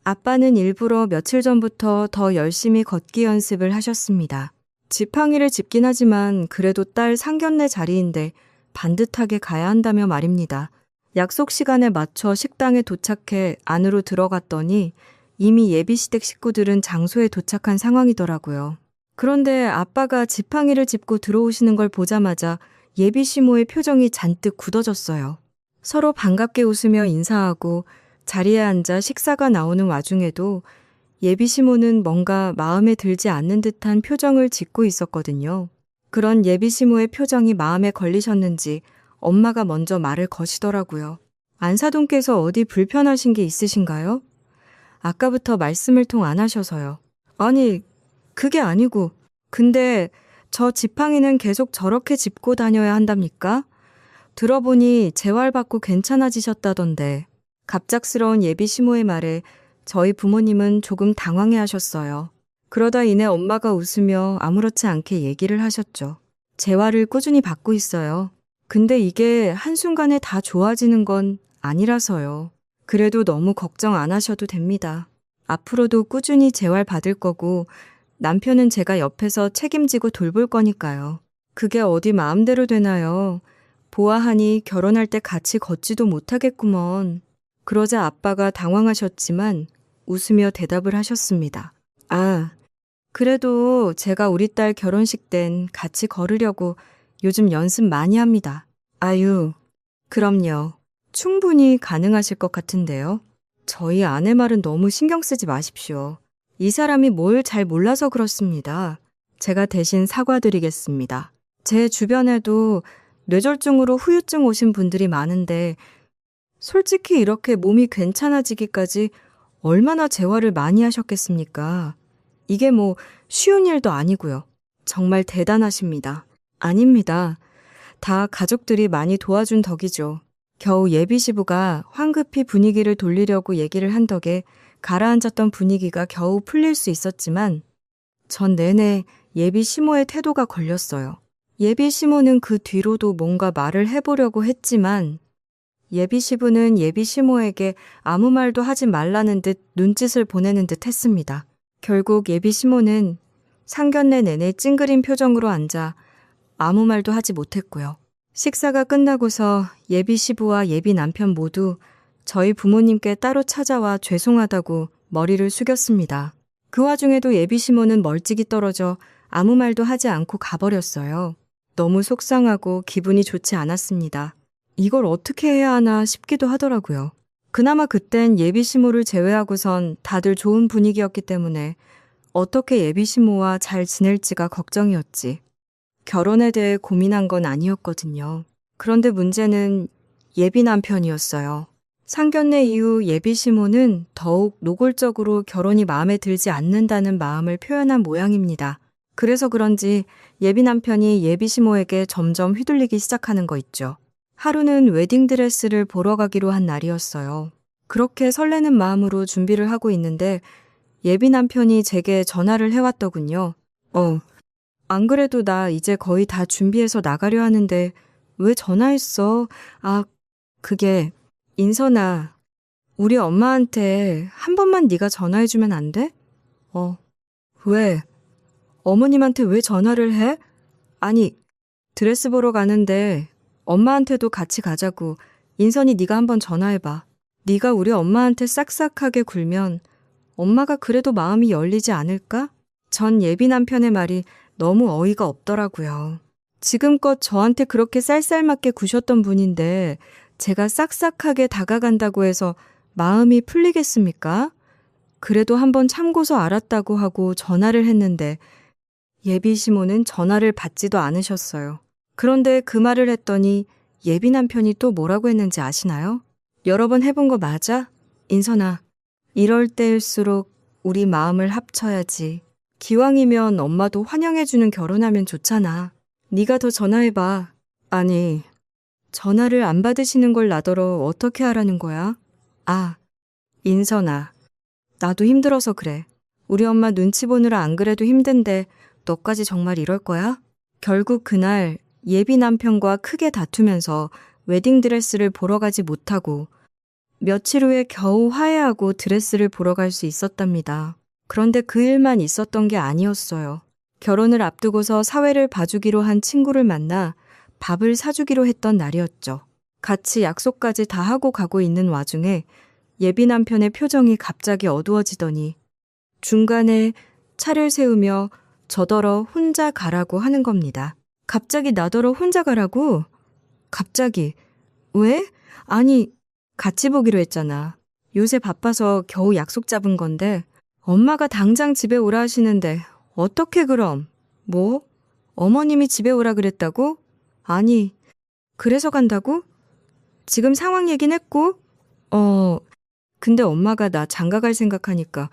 아빠는 일부러 며칠 전부터 더 열심히 걷기 연습을 하셨습니다. 지팡이를 짚긴 하지만 그래도 딸 상견례 자리인데 반듯하게 가야 한다며 말입니다. 약속 시간에 맞춰 식당에 도착해 안으로 들어갔더니 이미 예비시댁 식구들은 장소에 도착한 상황이더라고요. 그런데 아빠가 지팡이를 짚고 들어오시는 걸 보자마자 예비시모의 표정이 잔뜩 굳어졌어요. 서로 반갑게 웃으며 인사하고 자리에 앉아 식사가 나오는 와중에도 예비시모는 뭔가 마음에 들지 않는 듯한 표정을 짓고 있었거든요. 그런 예비시모의 표정이 마음에 걸리셨는지 엄마가 먼저 말을 거시더라고요. 안사돈께서 어디 불편하신 게 있으신가요? 아까부터 말씀을 통 안 하셔서요. 아니, 그게 아니고. 근데 저 지팡이는 계속 저렇게 짚고 다녀야 한답니까? 들어보니 재활받고 괜찮아지셨다던데. 갑작스러운 예비 시모의 말에 저희 부모님은 조금 당황해 하셨어요. 그러다 이내 엄마가 웃으며 아무렇지 않게 얘기를 하셨죠. 재활을 꾸준히 받고 있어요. 근데 이게 한순간에 다 좋아지는 건 아니라서요. 그래도 너무 걱정 안 하셔도 됩니다. 앞으로도 꾸준히 재활 받을 거고 남편은 제가 옆에서 책임지고 돌볼 거니까요. 그게 어디 마음대로 되나요? 보아하니 결혼할 때 같이 걷지도 못하겠구먼. 그러자 아빠가 당황하셨지만 웃으며 대답을 하셨습니다. 아, 그래도 제가 우리 딸 결혼식 땐 같이 걸으려고 요즘 연습 많이 합니다. 아유, 그럼요. 충분히 가능하실 것 같은데요. 저희 아내 말은 너무 신경 쓰지 마십시오. 이 사람이 뭘 잘 몰라서 그렇습니다. 제가 대신 사과드리겠습니다. 제 주변에도 뇌졸중으로 후유증 오신 분들이 많은데 솔직히 이렇게 몸이 괜찮아지기까지 얼마나 재활을 많이 하셨겠습니까? 이게 뭐 쉬운 일도 아니고요. 정말 대단하십니다. 아닙니다. 다 가족들이 많이 도와준 덕이죠. 겨우 예비 시부가 황급히 분위기를 돌리려고 얘기를 한 덕에 가라앉았던 분위기가 겨우 풀릴 수 있었지만 전 내내 예비 시모의 태도가 걸렸어요. 예비 시모는 그 뒤로도 뭔가 말을 해보려고 했지만 예비 시부는 예비 시모에게 아무 말도 하지 말라는 듯 눈짓을 보내는 듯 했습니다. 결국 예비 시모는 상견례 내내 찡그린 표정으로 앉아 아무 말도 하지 못했고요. 식사가 끝나고서 예비 시부와 예비 남편 모두 저희 부모님께 따로 찾아와 죄송하다고 머리를 숙였습니다. 그 와중에도 예비 시모는 멀찍이 떨어져 아무 말도 하지 않고 가버렸어요. 너무 속상하고 기분이 좋지 않았습니다. 이걸 어떻게 해야 하나 싶기도 하더라고요. 그나마 그땐 예비 시모를 제외하고선 다들 좋은 분위기였기 때문에 어떻게 예비 시모와 잘 지낼지가 걱정이었지. 결혼에 대해 고민한 건 아니었거든요. 그런데 문제는 예비 남편이었어요. 상견례 이후 예비 시모는 더욱 노골적으로 결혼이 마음에 들지 않는다는 마음을 표현한 모양입니다. 그래서 그런지 예비 남편이 예비 시모에게 점점 휘둘리기 시작하는 거 있죠. 하루는 웨딩드레스를 보러 가기로 한 날이었어요. 그렇게 설레는 마음으로 준비를 하고 있는데 예비 남편이 제게 전화를 해왔더군요. 안 그래도 나 이제 거의 다 준비해서 나가려 하는데 왜 전화했어? 그게 인선아, 우리 엄마한테 한 번만 네가 전화해주면 안 돼? 왜? 어머님한테 왜 전화를 해? 아니, 드레스 보러 가는데 엄마한테도 같이 가자고. 인선이 네가 한번 전화해봐. 네가 우리 엄마한테 싹싹하게 굴면 엄마가 그래도 마음이 열리지 않을까? 전 예비 남편의 말이 너무 어이가 없더라고요. 지금껏 저한테 그렇게 쌀쌀맞게 구셨던 분인데 제가 싹싹하게 다가간다고 해서 마음이 풀리겠습니까? 그래도 한번 참고서 알았다고 하고 전화를 했는데 예비 시모는 전화를 받지도 않으셨어요. 그런데 그 말을 했더니 예비 남편이 또 뭐라고 했는지 아시나요? 여러 번 해본 거 맞아? 인선아, 이럴 때일수록 우리 마음을 합쳐야지. 기왕이면 엄마도 환영해주는 결혼하면 좋잖아. 네가 더 전화해봐. 아니, 전화를 안 받으시는 걸 나더러 어떻게 하라는 거야? 인선아, 나도 힘들어서 그래. 우리 엄마 눈치 보느라 안 그래도 힘든데 너까지 정말 이럴 거야? 결국 그날 예비 남편과 크게 다투면서 웨딩드레스를 보러 가지 못하고 며칠 후에 겨우 화해하고 드레스를 보러 갈 수 있었답니다. 그런데 그 일만 있었던 게 아니었어요. 결혼을 앞두고서 사회를 봐주기로 한 친구를 만나 밥을 사주기로 했던 날이었죠. 같이 약속까지 다 하고 가고 있는 와중에 예비 남편의 표정이 갑자기 어두워지더니 중간에 차를 세우며 저더러 혼자 가라고 하는 겁니다. 갑자기 나더러 혼자 가라고? 갑자기. 왜? 아니, 같이 보기로 했잖아. 요새 바빠서 겨우 약속 잡은 건데 엄마가 당장 집에 오라 하시는데 어떻게 그럼? 뭐? 어머님이 집에 오라 그랬다고? 아니, 그래서 간다고? 지금 상황 얘긴 했고? 근데 엄마가 나 장가갈 생각하니까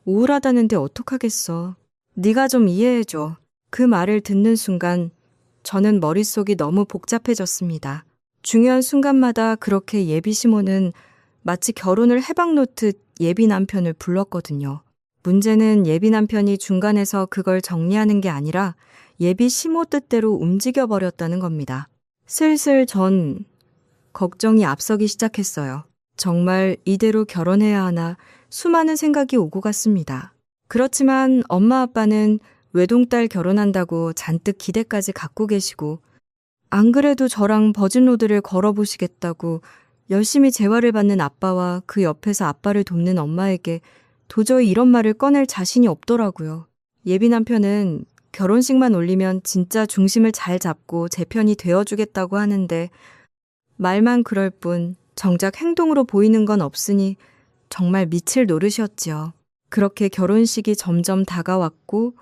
우울하다는데 어떡하겠어. 네가 좀 이해해줘. 그 말을 듣는 순간 저는 머릿속이 너무 복잡해졌습니다. 중요한 순간마다 그렇게 예비 시모는 마치 결혼을 해박 놓듯 예비 남편을 불렀거든요. 문제는 예비 남편이 중간에서 그걸 정리하는 게 아니라 예비 시모 뜻대로 움직여버렸다는 겁니다. 슬슬 전 걱정이 앞서기 시작했어요. 정말 이대로 결혼해야 하나 수많은 생각이 오고 갔습니다. 그렇지만 엄마 아빠는 외동딸 결혼한다고 잔뜩 기대까지 갖고 계시고 안 그래도 저랑 버진로드를 걸어보시겠다고 열심히 재활을 받는 아빠와 그 옆에서 아빠를 돕는 엄마에게 도저히 이런 말을 꺼낼 자신이 없더라고요. 예비 남편은 결혼식만 올리면 진짜 중심을 잘 잡고 제 편이 되어주겠다고 하는데 말만 그럴 뿐 정작 행동으로 보이는 건 없으니 정말 미칠 노릇이었지요. 그렇게 결혼식이 점점 다가왔고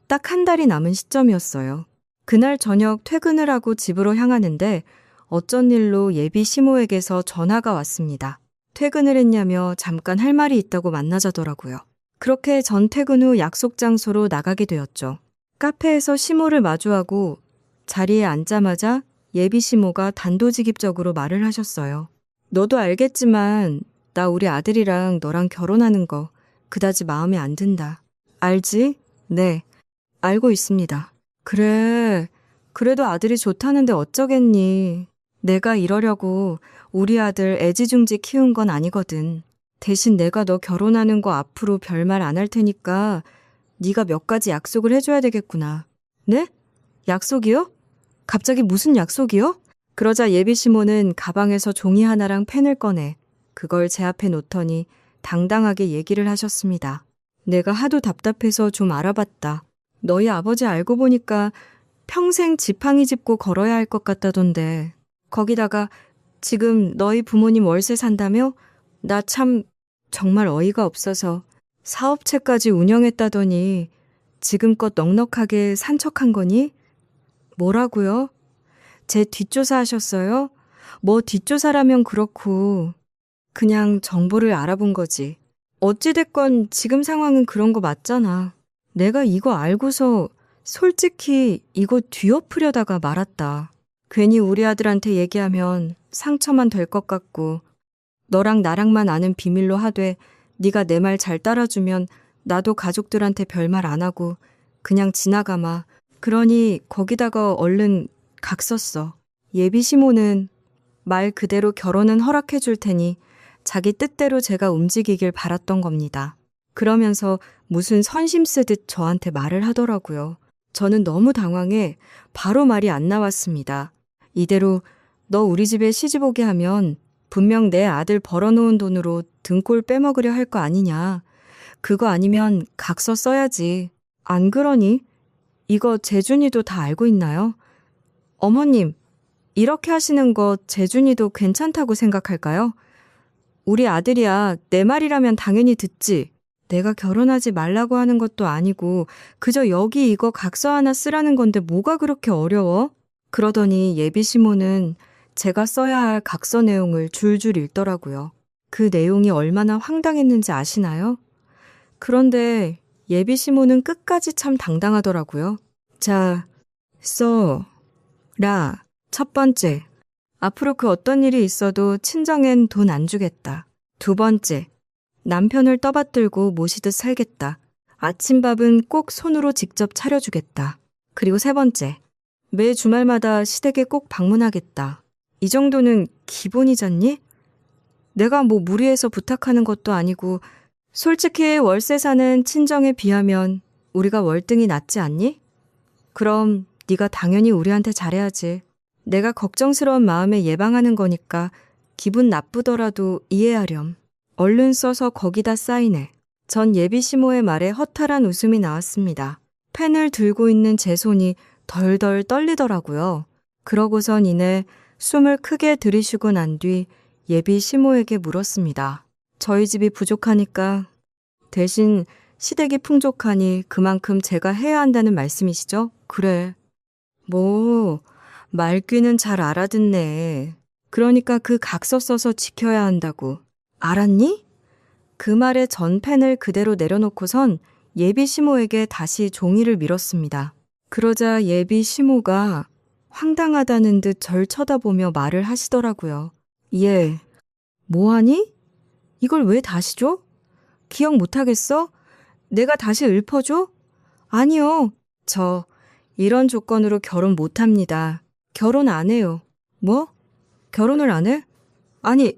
딱 한 달이 남은 시점이었어요. 그날 저녁 퇴근을 하고 집으로 향하는데 어쩐 일로 예비 시모에게서 전화가 왔습니다. 퇴근을 했냐며 잠깐 할 말이 있다고 만나자더라고요. 그렇게 전 퇴근 후 약속 장소로 나가게 되었죠. 카페에서 시모를 마주하고 자리에 앉자마자 예비 시모가 단도직입적으로 말을 하셨어요. 너도 알겠지만 나 우리 아들이랑 너랑 결혼하는 거 그다지 마음에 안 든다. 알지? 네, 알고 있습니다. 그래, 그래도 아들이 좋다는데 어쩌겠니. 내가 이러려고 우리 아들 애지중지 키운 건 아니거든. 대신 내가 너 결혼하는 거 앞으로 별말 안 할 테니까 네가 몇 가지 약속을 해줘야 되겠구나. 네? 약속이요? 갑자기 무슨 약속이요? 그러자 예비 시모는 가방에서 종이 하나랑 펜을 꺼내 그걸 제 앞에 놓더니 당당하게 얘기를 하셨습니다. 내가 하도 답답해서 좀 알아봤다. 너희 아버지 알고 보니까 평생 지팡이 짚고 걸어야 할 것 같다던데. 거기다가 지금 너희 부모님 월세 산다며? 나 참 정말 어이가 없어서 사업체까지 운영했다더니 지금껏 넉넉하게 산 척한 거니? 뭐라고요? 제 뒷조사 하셨어요? 뭐 뒷조사라면 그렇고 그냥 정보를 알아본 거지. 어찌됐건 지금 상황은 그런 거 맞잖아. 내가 이거 알고서 솔직히 이거 뒤엎으려다가 말았다. 괜히 우리 아들한테 얘기하면 상처만 될 것 같고 너랑 나랑만 아는 비밀로 하되 네가 내 말 잘 따라주면 나도 가족들한테 별말 안 하고 그냥 지나가마. 그러니 거기다가 얼른 각 썼어. 예비 시모는 말 그대로 결혼은 허락해 줄 테니 자기 뜻대로 제가 움직이길 바랐던 겁니다. 그러면서 무슨 선심 쓰듯 저한테 말을 하더라고요. 저는 너무 당황해 바로 말이 안 나왔습니다. 이대로 너 우리 집에 시집 오게 하면 분명 내 아들 벌어놓은 돈으로 등골 빼먹으려 할 거 아니냐. 그거 아니면 각서 써야지. 안 그러니? 이거 재준이도 다 알고 있나요? 어머님, 이렇게 하시는 거 재준이도 괜찮다고 생각할까요? 우리 아들이야 내 말이라면 당연히 듣지. 내가 결혼하지 말라고 하는 것도 아니고 그저 여기 이거 각서 하나 쓰라는 건데 뭐가 그렇게 어려워? 그러더니 예비 시모는 제가 써야 할 각서 내용을 줄줄 읽더라고요. 그 내용이 얼마나 황당했는지 아시나요? 그런데 예비 시모는 끝까지 참 당당하더라고요. 자, 써라. 첫 번째, 앞으로 그 어떤 일이 있어도 친정엔 돈 안 주겠다. 두 번째, 남편을 떠받들고 모시듯 살겠다. 아침밥은 꼭 손으로 직접 차려주겠다. 그리고 세 번째, 매 주말마다 시댁에 꼭 방문하겠다. 이 정도는 기본이잖니? 내가 뭐 무리해서 부탁하는 것도 아니고 솔직히 월세 사는 친정에 비하면 우리가 월등히 낫지 않니? 그럼 네가 당연히 우리한테 잘해야지. 내가 걱정스러운 마음에 예방하는 거니까 기분 나쁘더라도 이해하렴. 얼른 써서 거기다 사인해. 전 예비 시모의 말에 허탈한 웃음이 나왔습니다. 펜을 들고 있는 제 손이 덜덜 떨리더라고요. 그러고선 이내 숨을 크게 들이쉬고 난 뒤 예비 시모에게 물었습니다. 저희 집이 부족하니까 대신 시댁이 풍족하니 그만큼 제가 해야 한다는 말씀이시죠? 그래. 뭐 말귀는 잘 알아듣네. 그러니까 그 각서 써서 지켜야 한다고. 알았니? 그 말에 전 펜을 그대로 내려놓고선 예비 시모에게 다시 종이를 밀었습니다. 그러자 예비 시모가 황당하다는 듯 절 쳐다보며 말을 하시더라고요. 예, 뭐하니? 이걸 왜 다시 줘? 기억 못하겠어? 내가 다시 읊어줘? 아니요, 저 이런 조건으로 결혼 못합니다. 결혼 안 해요. 뭐? 결혼을 안 해? 아니,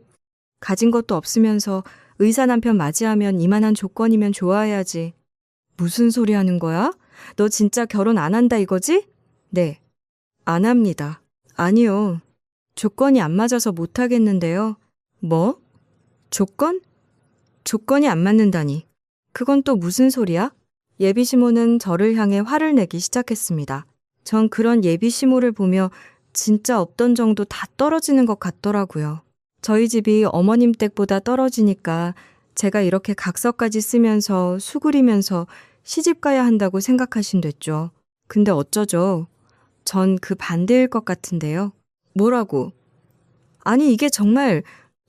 가진 것도 없으면서 의사 남편 맞이하면 이만한 조건이면 좋아해야지. 무슨 소리 하는 거야? 너 진짜 결혼 안 한다 이거지? 네, 안 합니다. 아니요, 조건이 안 맞아서 못 하겠는데요. 뭐? 조건? 조건이 안 맞는다니. 그건 또 무슨 소리야? 예비 시모는 저를 향해 화를 내기 시작했습니다. 전 그런 예비 시모를 보며 진짜 없던 정도 다 떨어지는 것 같더라고요. 저희 집이 어머님 댁보다 떨어지니까 제가 이렇게 각서까지 쓰면서 수그리면서 시집 가야 한다고 생각하신댔죠. 근데 어쩌죠? 전 그 반대일 것 같은데요. 뭐라고? 아니 이게 정말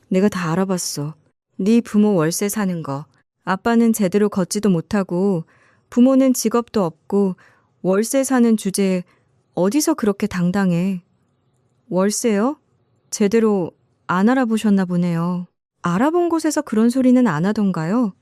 내가 다 알아봤어. 네 부모 월세 사는 거. 아빠는 제대로 걷지도 못하고 부모는 직업도 없고 월세 사는 주제에 어디서 그렇게 당당해. 월세요? 제대로 안 알아보셨나 보네요. 알아본 곳에서 그런 소리는 안 하던가요?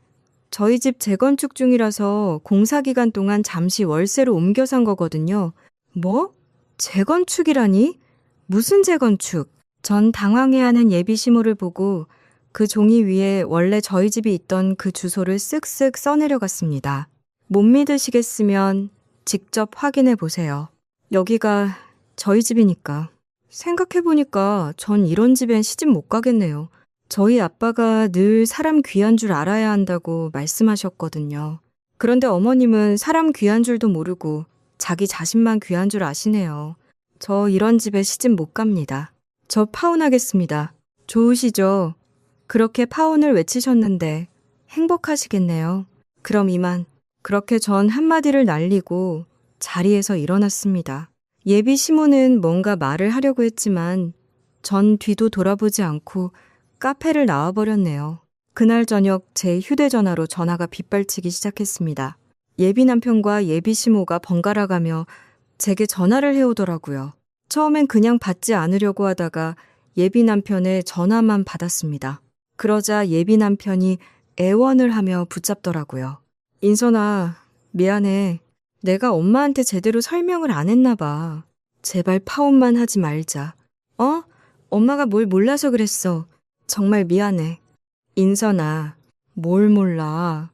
저희 집 재건축 중이라서 공사 기간 동안 잠시 월세로 옮겨 산 거거든요. 뭐? 재건축이라니? 무슨 재건축? 전 당황해하는 예비 시모를 보고 그 종이 위에 원래 저희 집이 있던 그 주소를 쓱쓱 써내려갔습니다. 못 믿으시겠으면 직접 확인해 보세요. 여기가 저희 집이니까. 생각해보니까 전 이런 집엔 시집 못 가겠네요. 저희 아빠가 늘 사람 귀한 줄 알아야 한다고 말씀하셨거든요. 그런데 어머님은 사람 귀한 줄도 모르고 자기 자신만 귀한 줄 아시네요. 저 이런 집에 시집 못 갑니다. 저 파혼하겠습니다. 좋으시죠? 그렇게 파혼을 외치셨는데 행복하시겠네요. 그럼 이만. 그렇게 전 한마디를 날리고 자리에서 일어났습니다. 예비 시모는 뭔가 말을 하려고 했지만 전 뒤도 돌아보지 않고 카페를 나와버렸네요. 그날 저녁 제 휴대전화로 전화가 빗발치기 시작했습니다. 예비 남편과 예비 시모가 번갈아가며 제게 전화를 해오더라고요. 처음엔 그냥 받지 않으려고 하다가 예비 남편의 전화만 받았습니다. 그러자 예비 남편이 애원을 하며 붙잡더라고요. 인선아, 미안해. 내가 엄마한테 제대로 설명을 안 했나 봐. 제발 파혼만 하지 말자. 어? 엄마가 뭘 몰라서 그랬어. 정말 미안해. 인선아, 뭘 몰라.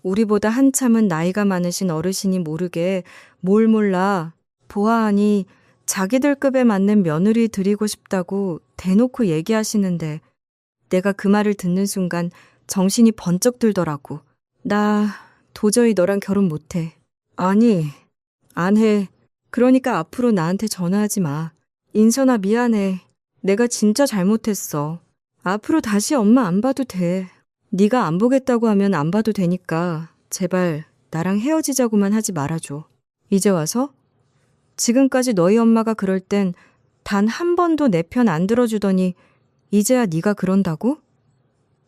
우리보다 한참은 나이가 많으신 어르신이 모르게 뭘 몰라. 보아하니 자기들 급에 맞는 며느리 드리고 싶다고 대놓고 얘기하시는데 내가 그 말을 듣는 순간 정신이 번쩍 들더라고. 나 도저히 너랑 결혼 못해. 아니, 안 해. 그러니까 앞으로 나한테 전화하지 마. 인선아 미안해. 내가 진짜 잘못했어. 앞으로 다시 엄마 안 봐도 돼. 네가 안 보겠다고 하면 안 봐도 되니까 제발 나랑 헤어지자고만 하지 말아줘. 이제 와서? 지금까지 너희 엄마가 그럴 땐 단 한 번도 내 편 안 들어주더니 이제야 네가 그런다고?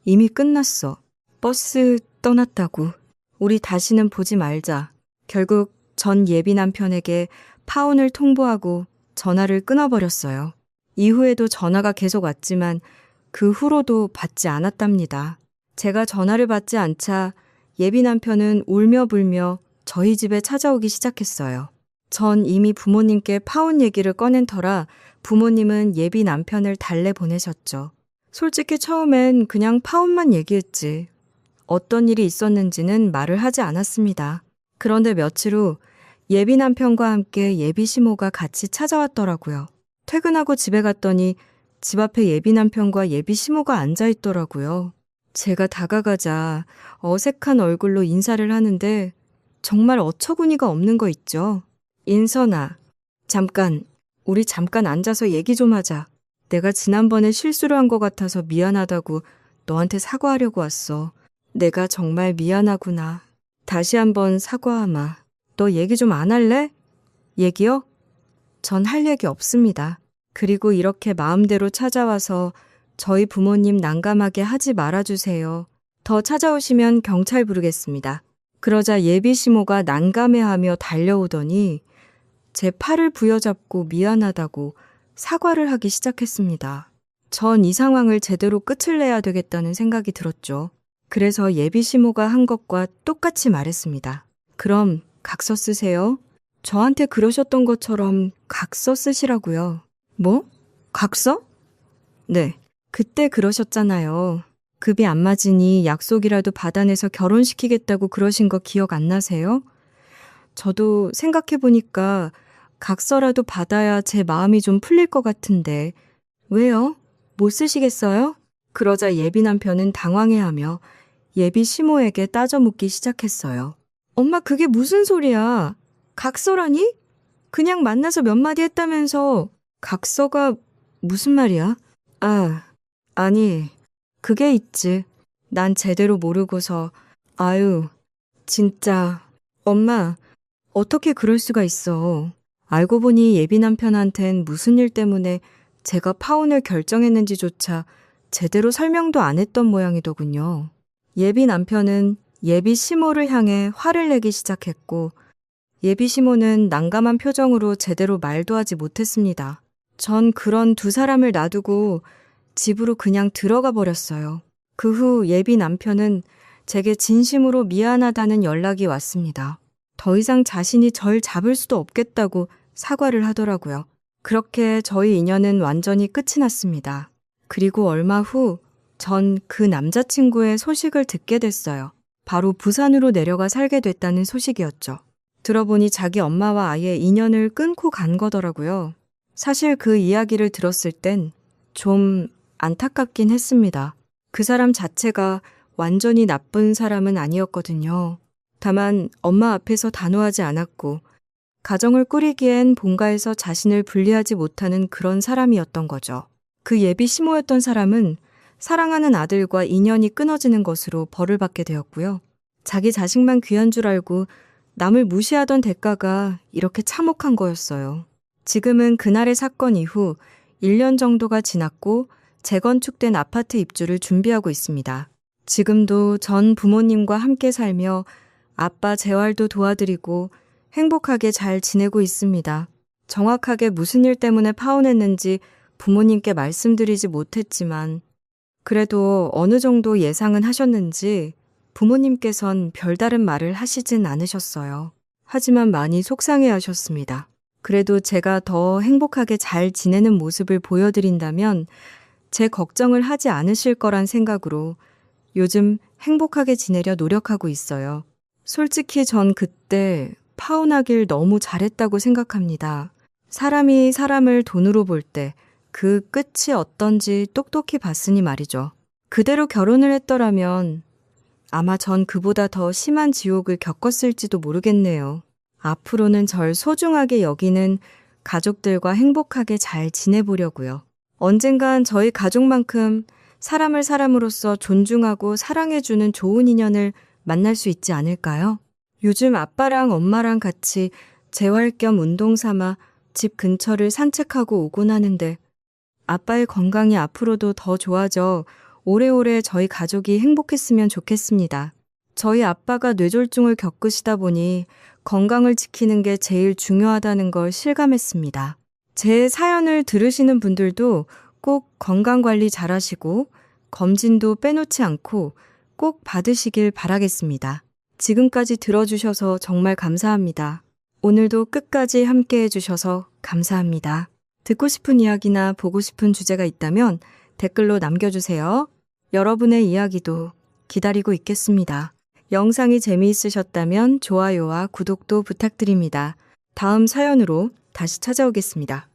이미 끝났어. 버스 떠났다고. 우리 다시는 보지 말자. 결국 전 예비 남편에게 파혼을 통보하고 전화를 끊어버렸어요. 이후에도 전화가 계속 왔지만 그 후로도 받지 않았답니다. 제가 전화를 받지 않자 예비 남편은 울며 불며 저희 집에 찾아오기 시작했어요. 전 이미 부모님께 파혼 얘기를 꺼낸 터라 부모님은 예비 남편을 달래 보내셨죠. 솔직히 처음엔 그냥 파혼만 얘기했지. 어떤 일이 있었는지는 말을 하지 않았습니다. 그런데 며칠 후 예비 남편과 함께 예비 시모가 같이 찾아왔더라고요. 퇴근하고 집에 갔더니 집 앞에 예비 남편과 예비 시모가 앉아 있더라고요. 제가 다가가자 어색한 얼굴로 인사를 하는데 정말 어처구니가 없는 거 있죠. 인선아, 우리 잠깐 앉아서 얘기 좀 하자. 내가 지난번에 실수를 한 것 같아서 미안하다고 너한테 사과하려고 왔어. 내가 정말 미안하구나. 다시 한번 사과하마. 너 얘기 좀 안 할래? 얘기요? 전 할 얘기 없습니다. 그리고 이렇게 마음대로 찾아와서 저희 부모님 난감하게 하지 말아주세요. 더 찾아오시면 경찰 부르겠습니다. 그러자 예비 시모가 난감해하며 달려오더니 제 팔을 부여잡고 미안하다고 사과를 하기 시작했습니다. 전 이 상황을 제대로 끝을 내야 되겠다는 생각이 들었죠. 그래서 예비 시모가 한 것과 똑같이 말했습니다. 그럼 각서 쓰세요. 저한테 그러셨던 것처럼 각서 쓰시라고요. 뭐? 각서? 네. 그때 그러셨잖아요. 급이 안 맞으니 약속이라도 받아내서 결혼시키겠다고 그러신 거 기억 안 나세요? 저도 생각해보니까 각서라도 받아야 제 마음이 좀 풀릴 것 같은데 왜요? 못 쓰시겠어요? 그러자 예비 남편은 당황해하며 예비 시모에게 따져 묻기 시작했어요. 엄마 그게 무슨 소리야? 각서라니? 그냥 만나서 몇 마디 했다면서 각서가 무슨 말이야? 아니 그게 있지. 난 제대로 모르고서 아유 진짜 엄마 어떻게 그럴 수가 있어. 알고 보니 예비 남편한텐 무슨 일 때문에 제가 파혼을 결정했는지조차 제대로 설명도 안 했던 모양이더군요. 예비 남편은 예비 시모를 향해 화를 내기 시작했고 예비 시모는 난감한 표정으로 제대로 말도 하지 못했습니다. 전 그런 두 사람을 놔두고 집으로 그냥 들어가 버렸어요. 그 후 예비 남편은 제게 진심으로 미안하다는 연락이 왔습니다. 더 이상 자신이 절 잡을 수도 없겠다고 사과를 하더라고요. 그렇게 저희 인연은 완전히 끝이 났습니다. 그리고 얼마 후 전 그 남자친구의 소식을 듣게 됐어요. 바로 부산으로 내려가 살게 됐다는 소식이었죠. 들어보니 자기 엄마와 아예 인연을 끊고 간 거더라고요. 사실 그 이야기를 들었을 땐 좀 안타깝긴 했습니다. 그 사람 자체가 완전히 나쁜 사람은 아니었거든요. 다만 엄마 앞에서 단호하지 않았고 가정을 꾸리기엔 본가에서 자신을 분리하지 못하는 그런 사람이었던 거죠. 그 예비 시모였던 사람은 사랑하는 아들과 인연이 끊어지는 것으로 벌을 받게 되었고요. 자기 자식만 귀한 줄 알고 남을 무시하던 대가가 이렇게 참혹한 거였어요. 지금은 그날의 사건 이후 1년 정도가 지났고 재건축된 아파트 입주를 준비하고 있습니다. 지금도 전 부모님과 함께 살며 아빠 재활도 도와드리고 행복하게 잘 지내고 있습니다. 정확하게 무슨 일 때문에 파혼했는지 부모님께 말씀드리지 못했지만 그래도 어느 정도 예상은 하셨는지 부모님께선 별다른 말을 하시진 않으셨어요. 하지만 많이 속상해 하셨습니다. 그래도 제가 더 행복하게 잘 지내는 모습을 보여드린다면 제 걱정을 하지 않으실 거란 생각으로 요즘 행복하게 지내려 노력하고 있어요. 솔직히 전 그때 파혼하길 너무 잘했다고 생각합니다. 사람이 사람을 돈으로 볼 때 그 끝이 어떤지 똑똑히 봤으니 말이죠. 그대로 결혼을 했더라면 아마 전 그보다 더 심한 지옥을 겪었을지도 모르겠네요. 앞으로는 절 소중하게 여기는 가족들과 행복하게 잘 지내보려고요. 언젠간 저희 가족만큼 사람을 사람으로서 존중하고 사랑해주는 좋은 인연을 만날 수 있지 않을까요? 요즘 아빠랑 엄마랑 같이 재활 겸 운동 삼아 집 근처를 산책하고 오곤 하는데 아빠의 건강이 앞으로도 더 좋아져 오래오래 저희 가족이 행복했으면 좋겠습니다. 저희 아빠가 뇌졸중을 겪으시다 보니 건강을 지키는 게 제일 중요하다는 걸 실감했습니다. 제 사연을 들으시는 분들도 꼭 건강관리 잘하시고 검진도 빼놓지 않고 꼭 받으시길 바라겠습니다. 지금까지 들어주셔서 정말 감사합니다. 오늘도 끝까지 함께 해주셔서 감사합니다. 듣고 싶은 이야기나 보고 싶은 주제가 있다면 댓글로 남겨주세요. 여러분의 이야기도 기다리고 있겠습니다. 영상이 재미있으셨다면 좋아요와 구독도 부탁드립니다. 다음 사연으로 다시 찾아오겠습니다.